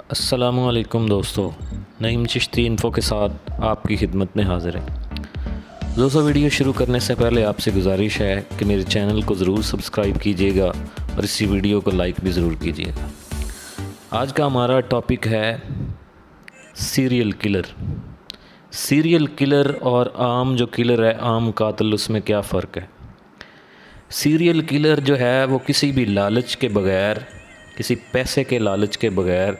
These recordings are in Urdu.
السلام علیکم دوستو، نعیم چشتی انفو کے ساتھ آپ کی خدمت میں حاضر ہے۔ دوستو، ویڈیو شروع کرنے سے پہلے آپ سے گزارش ہے کہ میرے چینل کو ضرور سبسکرائب کیجیے گا اور اسی ویڈیو کو لائک بھی ضرور کیجیے گا۔ آج کا ہمارا ٹاپک ہے سیریل کلر۔ سیریل کلر اور عام جو کلر ہے، عام قاتل، اس میں کیا فرق ہے؟ سیریل کلر جو ہے وہ کسی بھی لالچ کے بغیر، کسی پیسے کے لالچ کے بغیر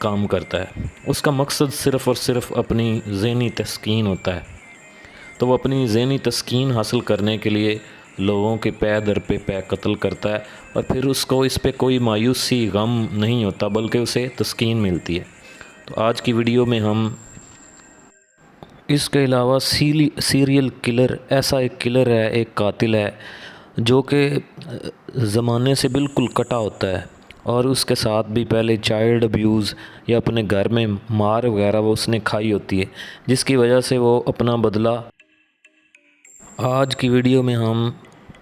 کام کرتا ہے۔ اس کا مقصد صرف اور صرف اپنی ذہنی تسکین ہوتا ہے، تو وہ اپنی ذہنی تسکین حاصل کرنے کے لیے لوگوں کے پے در پہ قتل کرتا ہے، اور پھر اس پہ کوئی مایوسی، غم نہیں ہوتا، بلکہ اسے تسکین ملتی ہے۔ تو آج کی ویڈیو میں ہم اس کے علاوہ سیریل کلر ایسا ایک کلر ہے، ایک قاتل ہے جو کہ زمانے سے بالکل کٹا ہوتا ہے، اور اس کے ساتھ بھی پہلے چائلڈ ابیوز یا اپنے گھر میں مار وغیرہ وہ اس نے کھائی ہوتی ہے، جس کی وجہ سے وہ اپنا بدلہ۔ آج کی ویڈیو میں ہم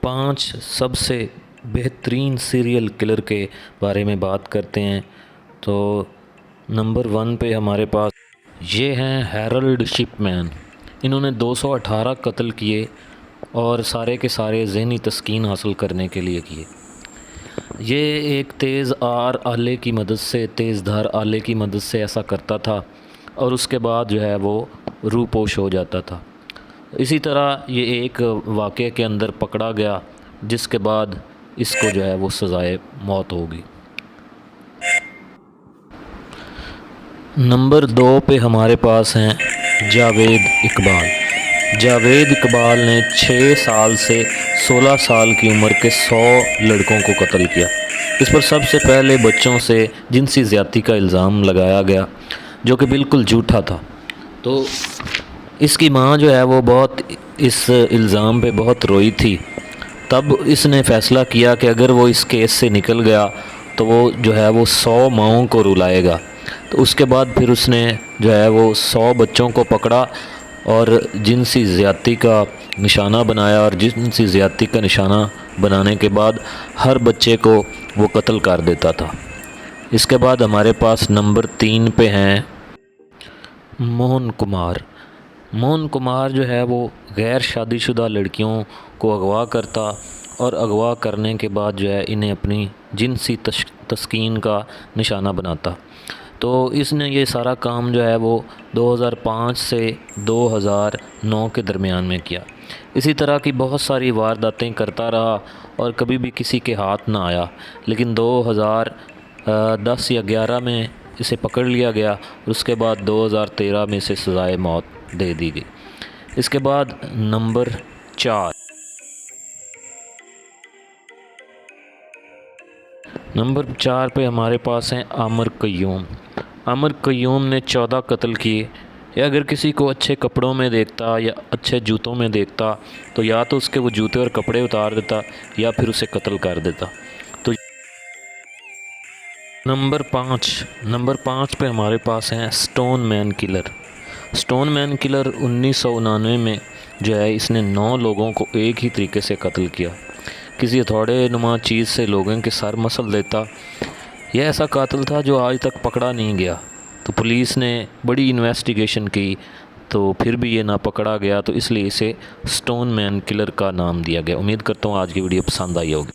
5 سب سے بہترین سیریل کلر کے بارے میں بات کرتے ہیں۔ تو نمبر 1 پہ ہمارے پاس یہ ہیں ہیرلڈ شپ مین۔ انہوں نے 218 قتل کیے اور سارے کے سارے ذہنی تسکین حاصل کرنے کے لیے کیے۔ یہ ایک تیز دھار آلے کی مدد سے ایسا کرتا تھا، اور اس کے بعد جو ہے وہ روپوش ہو جاتا تھا۔ اسی طرح یہ ایک واقعے کے اندر پکڑا گیا، جس کے بعد اس کو جو ہے وہ سزائے موت ہوگی۔ نمبر 2 پہ ہمارے پاس ہیں جاوید اقبال۔ جاوید اقبال نے 6 سال سے 16 سال کی عمر کے 100 لڑکوں کو قتل کیا۔ اس پر سب سے پہلے بچوں سے جنسی زیادتی کا الزام لگایا گیا، جو کہ بالکل جھوٹا تھا۔ تو اس کی ماں جو ہے وہ اس الزام پہ بہت روئی تھی۔ تب اس نے فیصلہ کیا کہ اگر وہ اس کیس سے نکل گیا تو وہ جو ہے وہ 100 ماؤں کو رلائے گا۔ تو اس کے بعد پھر اس نے جو ہے وہ 100 بچوں کو پکڑا اور جنسی زیادتی کا نشانہ بنایا، اور جنسی زیادتی کا نشانہ بنانے کے بعد ہر بچے کو وہ قتل کر دیتا تھا۔ اس کے بعد ہمارے پاس نمبر 3 پہ ہیں موہن کمار۔ موہن کمار جو ہے وہ غیر شادی شدہ لڑکیوں کو اغوا کرتا، اور اغوا کرنے کے بعد جو ہے انہیں اپنی جنسی تسکین کا نشانہ بناتا۔ تو اس نے یہ سارا کام جو ہے وہ 2005 سے 2009 کے درمیان میں کیا۔ اسی طرح کی بہت ساری وارداتیں کرتا رہا اور کبھی بھی کسی کے ہاتھ نہ آیا، لیکن 2010 یا 11 میں اسے پکڑ لیا گیا، اور اس کے بعد 2013 میں اسے سزائے موت دے دی گئی۔ اس کے بعد نمبر 4 پہ ہمارے پاس ہیں عامر قیوم۔ عامر قیوم نے 14 قتل کیے۔ یا اگر کسی کو اچھے کپڑوں میں دیکھتا یا اچھے جوتوں میں دیکھتا تو یا تو اس کے وہ جوتے اور کپڑے اتار دیتا یا پھر اسے قتل کر دیتا۔ تو نمبر 5 پہ ہمارے پاس ہیں سٹون مین کلر۔ سٹون مین کلر 1999 میں جو ہے اس نے 9 لوگوں کو ایک ہی طریقے سے قتل کیا۔ کسی ہتھوڑے نما چیز سے لوگوں کے سر مسل دیتا۔ یہ ایسا قاتل تھا جو آج تک پکڑا نہیں گیا۔ تو پولیس نے بڑی انویسٹیگیشن کی، تو پھر بھی یہ نہ پکڑا گیا، تو اس لیے اسے سٹون مین کلر کا نام دیا گیا۔ امید کرتا ہوں آج کی ویڈیو پسند آئی ہوگی۔